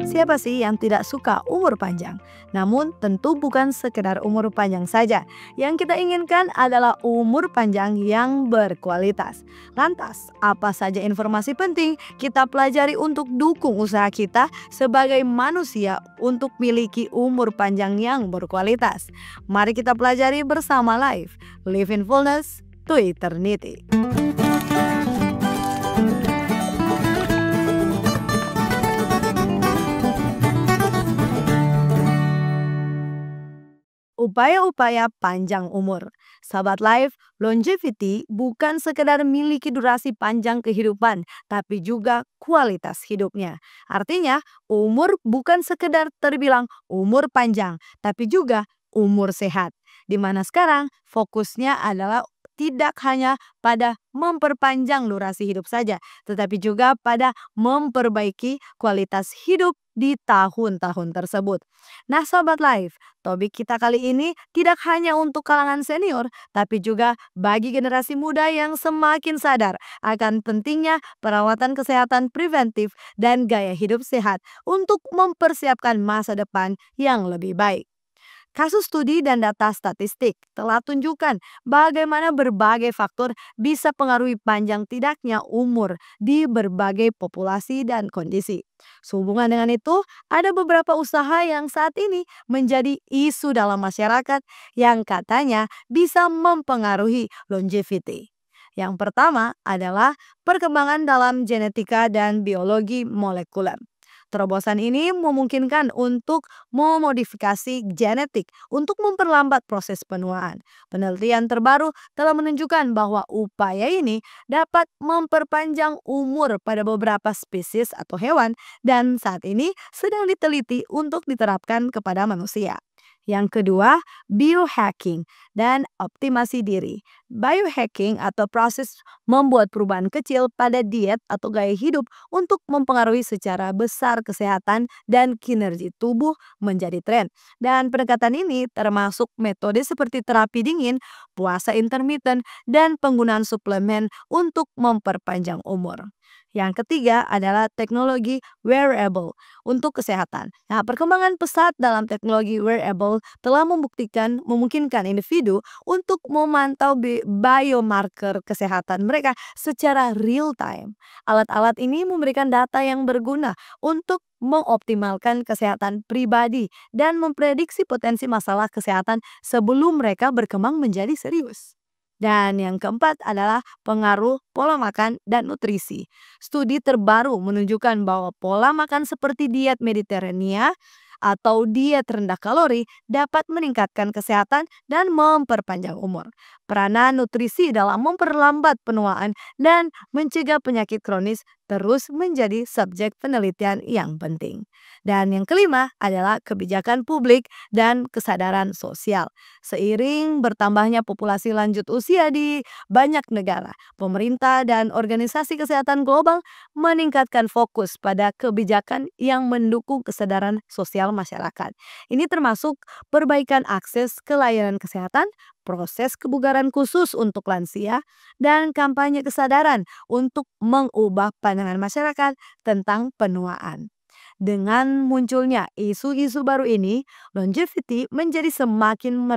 Siapa sih yang tidak suka umur panjang? Namun tentu bukan sekedar umur panjang saja. Yang kita inginkan adalah umur panjang yang berkualitas. Lantas, apa saja informasi penting kita pelajari untuk dukung usaha kita sebagai manusia untuk miliki umur panjang yang berkualitas? Mari kita pelajari bersama Live in Fullness to Eternity. Upaya-upaya panjang umur. Sahabat Life, longevity bukan sekedar miliki durasi panjang kehidupan, tapi juga kualitas hidupnya. Artinya, umur bukan sekedar terbilang umur panjang, tapi juga umur sehat. Di mana sekarang fokusnya adalah tidak hanya pada memperpanjang durasi hidup saja, tetapi juga pada memperbaiki kualitas hidup di tahun-tahun tersebut. Nah, sahabat Life, topik kita kali ini tidak hanya untuk kalangan senior, tapi juga bagi generasi muda yang semakin sadar akan pentingnya perawatan kesehatan preventif dan gaya hidup sehat untuk mempersiapkan masa depan yang lebih baik. Kasus studi dan data statistik telah tunjukkan bagaimana berbagai faktor bisa pengaruhi panjang tidaknya umur di berbagai populasi dan kondisi. Sehubungan dengan itu, ada beberapa usaha yang saat ini menjadi isu dalam masyarakat yang katanya bisa mempengaruhi longevity. Yang pertama adalah perkembangan dalam genetika dan biologi molekuler. Terobosan ini memungkinkan untuk memodifikasi genetik untuk memperlambat proses penuaan. Penelitian terbaru telah menunjukkan bahwa upaya ini dapat memperpanjang umur pada beberapa spesies atau hewan dan saat ini sedang diteliti untuk diterapkan kepada manusia. Yang kedua, biohacking dan optimasi diri. Biohacking atau proses membuat perubahan kecil pada diet atau gaya hidup untuk mempengaruhi secara besar kesehatan dan kinerja tubuh menjadi tren. Dan pendekatan ini termasuk metode seperti terapi dingin, puasa intermittent, dan penggunaan suplemen untuk memperpanjang umur. Yang ketiga adalah teknologi wearable untuk kesehatan. Nah, perkembangan pesat dalam teknologi wearable telah memungkinkan individu untuk memantau biomarker kesehatan mereka secara real time. Alat-alat ini memberikan data yang berguna untuk mengoptimalkan kesehatan pribadi dan memprediksi potensi masalah kesehatan sebelum mereka berkembang menjadi serius. Dan yang keempat adalah pengaruh pola makan dan nutrisi. Studi terbaru menunjukkan bahwa pola makan seperti diet Mediterania atau diet rendah kalori dapat meningkatkan kesehatan dan memperpanjang umur. Peranan nutrisi dalam memperlambat penuaan dan mencegah penyakit kronis terus menjadi subjek penelitian yang penting. Dan yang kelima adalah kebijakan publik dan kesadaran sosial. Seiring bertambahnya populasi lanjut usia di banyak negara, pemerintah dan organisasi kesehatan global meningkatkan fokus pada kebijakan yang mendukung kesadaran sosial masyarakat. Ini termasuk perbaikan akses ke layanan kesehatan, proses kebugaran khusus untuk lansia, dan kampanye kesadaran untuk mengubah pandangan masyarakat tentang penuaan. Dengan munculnya isu-isu baru ini, longevity menjadi semakin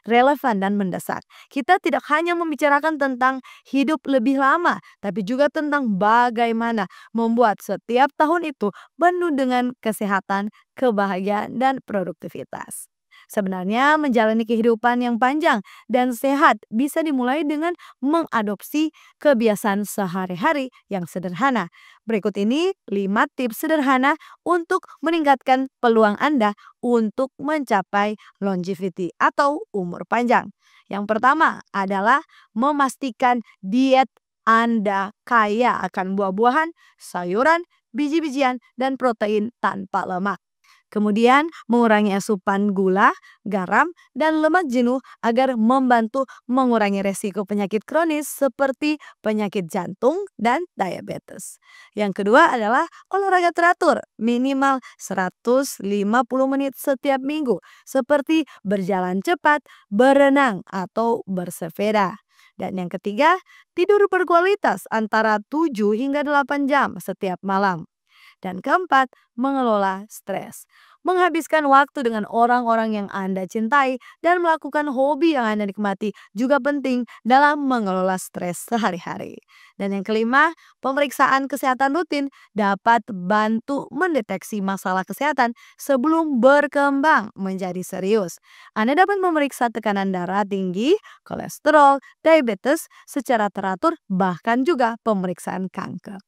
relevan dan mendesak. Kita tidak hanya membicarakan tentang hidup lebih lama, tapi juga tentang bagaimana membuat setiap tahun itu penuh dengan kesehatan, kebahagiaan, dan produktivitas. Sebenarnya menjalani kehidupan yang panjang dan sehat bisa dimulai dengan mengadopsi kebiasaan sehari-hari yang sederhana. Berikut ini 5 tips sederhana untuk meningkatkan peluang Anda untuk mencapai longevity atau umur panjang. Yang pertama adalah memastikan diet Anda kaya akan buah-buahan, sayuran, biji-bijian, dan protein tanpa lemak. Kemudian mengurangi asupan gula, garam, dan lemak jenuh agar membantu mengurangi resiko penyakit kronis seperti penyakit jantung dan diabetes. Yang kedua adalah olahraga teratur minimal 150 menit setiap minggu seperti berjalan cepat, berenang, atau bersepeda. Dan yang ketiga, tidur berkualitas antara 7 hingga 8 jam setiap malam. Dan keempat, mengelola stres. Menghabiskan waktu dengan orang-orang yang Anda cintai dan melakukan hobi yang Anda nikmati juga penting dalam mengelola stres sehari-hari. Dan yang kelima, pemeriksaan kesehatan rutin dapat bantu mendeteksi masalah kesehatan sebelum berkembang menjadi serius. Anda dapat memeriksa tekanan darah tinggi, kolesterol, diabetes secara teratur, bahkan juga pemeriksaan kanker.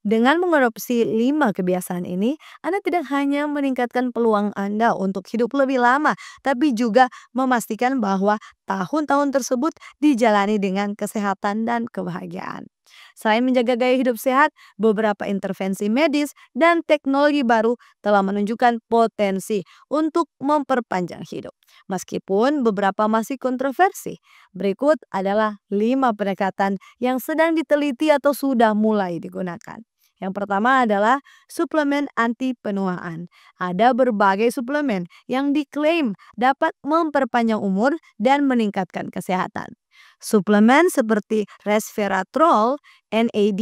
Dengan mengadopsi 5 kebiasaan ini, Anda tidak hanya meningkatkan peluang Anda untuk hidup lebih lama, tapi juga memastikan bahwa tahun-tahun tersebut dijalani dengan kesehatan dan kebahagiaan. Selain menjaga gaya hidup sehat, beberapa intervensi medis dan teknologi baru telah menunjukkan potensi untuk memperpanjang hidup. Meskipun beberapa masih kontroversi, berikut adalah 5 pendekatan yang sedang diteliti atau sudah mulai digunakan. Yang pertama adalah suplemen anti penuaan. Ada berbagai suplemen yang diklaim dapat memperpanjang umur dan meningkatkan kesehatan. Suplemen seperti resveratrol, NAD+,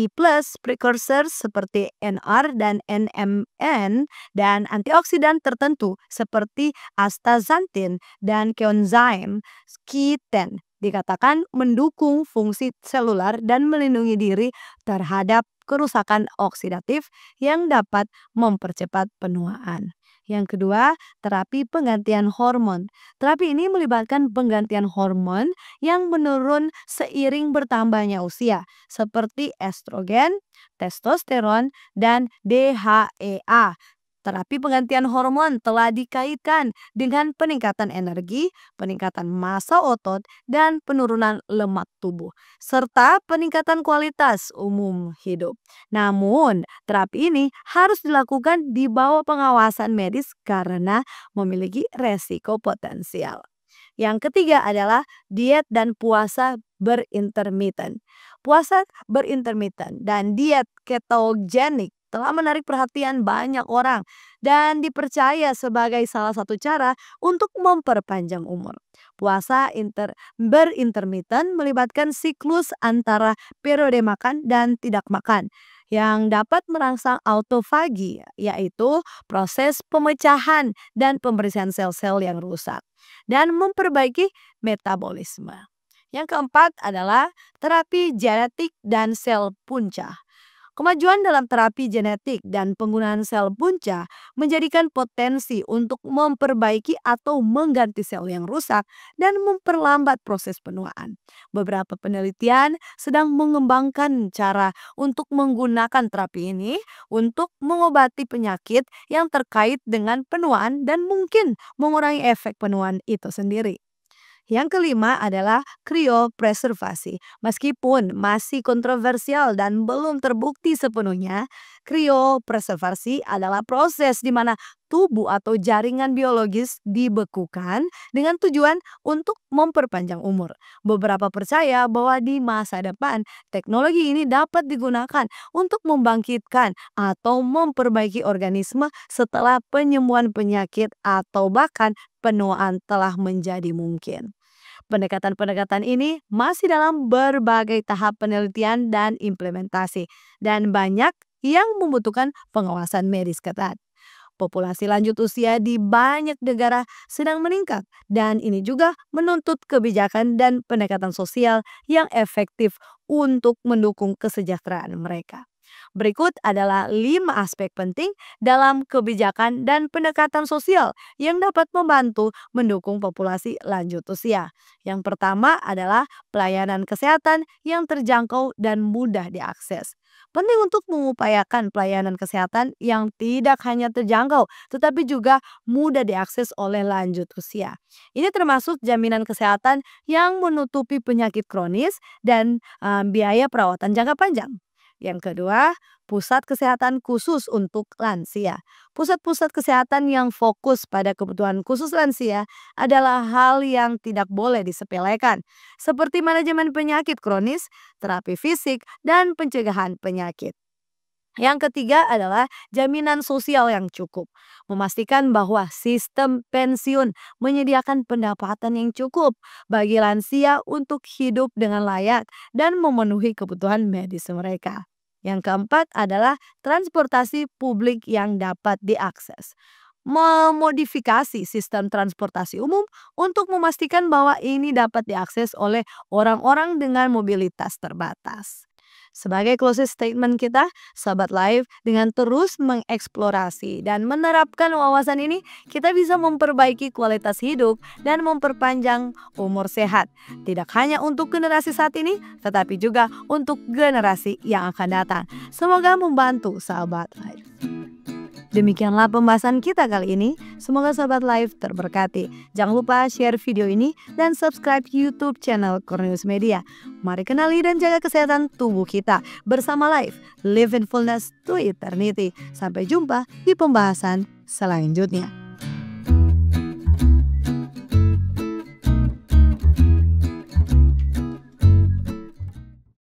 precursor seperti NR dan NMN, dan antioksidan tertentu seperti astaxanthin dan coenzyme Q10 dikatakan mendukung fungsi selular dan melindungi diri terhadap kerusakan oksidatif yang dapat mempercepat penuaan. Yang kedua, terapi penggantian hormon. Terapi ini melibatkan penggantian hormon yang menurun seiring bertambahnya usia, seperti estrogen, testosteron, dan DHEA. Terapi penggantian hormon telah dikaitkan dengan peningkatan energi, peningkatan massa otot, dan penurunan lemak tubuh, serta peningkatan kualitas umum hidup. Namun, terapi ini harus dilakukan di bawah pengawasan medis karena memiliki resiko potensial. Yang ketiga adalah diet dan puasa berintermiten. Puasa berintermiten dan diet ketogenik telah menarik perhatian banyak orang dan dipercaya sebagai salah satu cara untuk memperpanjang umur. Berintermiten melibatkan siklus antara periode makan dan tidak makan yang dapat merangsang autofagi, yaitu proses pemecahan dan pembersihan sel-sel yang rusak, dan memperbaiki metabolisme. Yang keempat adalah terapi genetik dan sel punca. Kemajuan dalam terapi genetik dan penggunaan sel punca menjadikan potensi untuk memperbaiki atau mengganti sel yang rusak dan memperlambat proses penuaan. Beberapa penelitian sedang mengembangkan cara untuk menggunakan terapi ini untuk mengobati penyakit yang terkait dengan penuaan dan mungkin mengurangi efek penuaan itu sendiri. Yang kelima adalah kriopreservasi. Meskipun masih kontroversial dan belum terbukti sepenuhnya, kriopreservasi adalah proses di mana tubuh atau jaringan biologis dibekukan dengan tujuan untuk memperpanjang umur. Beberapa percaya bahwa di masa depan teknologi ini dapat digunakan untuk membangkitkan atau memperbaiki organisme setelah penyembuhan penyakit atau bahkan penuaan telah menjadi mungkin. Pendekatan-pendekatan ini masih dalam berbagai tahap penelitian dan implementasi, dan banyak yang membutuhkan pengawasan medis ketat. Populasi lanjut usia di banyak negara sedang meningkat, dan ini juga menuntut kebijakan dan pendekatan sosial yang efektif untuk mendukung kesejahteraan mereka. Berikut adalah 5 aspek penting dalam kebijakan dan pendekatan sosial yang dapat membantu mendukung populasi lanjut usia. Yang pertama adalah pelayanan kesehatan yang terjangkau dan mudah diakses. Penting untuk mengupayakan pelayanan kesehatan yang tidak hanya terjangkau, tetapi juga mudah diakses oleh lanjut usia. Ini termasuk jaminan kesehatan yang menutupi penyakit kronis dan biaya perawatan jangka panjang. Yang kedua, pusat kesehatan khusus untuk lansia. Pusat-pusat kesehatan yang fokus pada kebutuhan khusus lansia adalah hal yang tidak boleh disepelekan, seperti manajemen penyakit kronis, terapi fisik, dan pencegahan penyakit. Yang ketiga adalah jaminan sosial yang cukup. Memastikan bahwa sistem pensiun menyediakan pendapatan yang cukup bagi lansia untuk hidup dengan layak dan memenuhi kebutuhan medis mereka. Yang keempat adalah transportasi publik yang dapat diakses. Memodifikasi sistem transportasi umum untuk memastikan bahwa ini dapat diakses oleh orang-orang dengan mobilitas terbatas. Sebagai closing statement kita, sahabat live, dengan terus mengeksplorasi dan menerapkan wawasan ini, kita bisa memperbaiki kualitas hidup dan memperpanjang umur sehat. Tidak hanya untuk generasi saat ini, tetapi juga untuk generasi yang akan datang. Semoga membantu sahabat live. Demikianlah pembahasan kita kali ini. Semoga sahabat live terberkati. Jangan lupa share video ini dan subscribe YouTube channel Cornelius Media. Mari kenali dan jaga kesehatan tubuh kita bersama Live, Live in Fullness to Eternity. Sampai jumpa di pembahasan selanjutnya.